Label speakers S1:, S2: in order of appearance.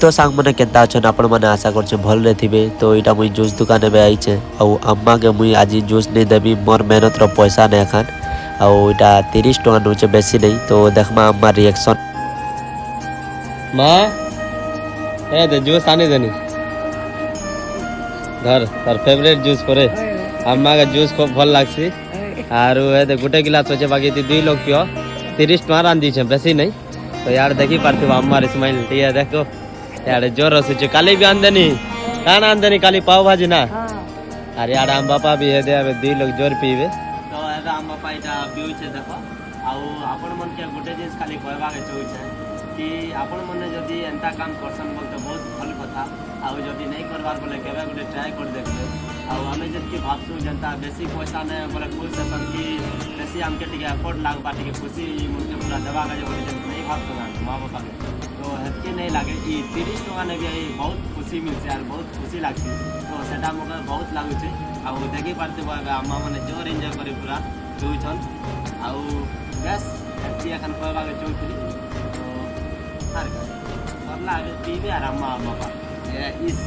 S1: तो सांग मैंने केता अच्छन आपण मैंने आशा कर भल थे। तो यहाँ मुई जूस दुकान में आईचे अम्मा के मुई आज जूस नहीं देवी मोर मेहनत पैसा नहीं खान आटा 30 टका नौचे बेसी नहीं। तो देखमा अम्मा रिएक्शन।
S2: माँ ए दे जूस आने देनी धर तार फेवरेट जूस करे अम्मा का जूस खूब भल लगसी आर दे गोटे गिलास अच्छे बाकी दुई लोग पियो 30 टका रांधी छे बेसी नहीं। तो यार देखी पार्थिव अम्मार स्माइल टी देखो यार जोर हसी काली भी आंदनी काना आंदनी काली पाव भाजी ना अरे यार आम बापा भी है दे दुई लोग जोर पीबे। तो आम बापा इटा पिउ छे देखो आउ आपण मन के गोटे जिनिस खाली कहबा के चाहू छे कि आपण मने जदि एंता काम करसन बोल तो बहुत भल कथा आउ जदि नहीं करबार बोले केबे गोटे ट्राई कर देखबे आउ हमें जदि भाबसु जनता बेसी पैसा ने बोले खुश सेसन कि बेसी हमके टिके एफर्ट लागबा टिके खुशी मुझे पूरा दबा के बोले नहीं भाबसु ना मां बापा के तो हेतके नहीं लागे ई 30 टका ने भी बहुत खुशी मिलसे यार बहुत खुशी लागसी। तो सेटा मके बहुत लागु छे आउ देखि पारते अम्मा माने जोर एन्जॉय करे पूरा दुइछन आउ बस हेतके एखन कहबा के चौथरी तो सरला पीबे आर अम्मा बापा इस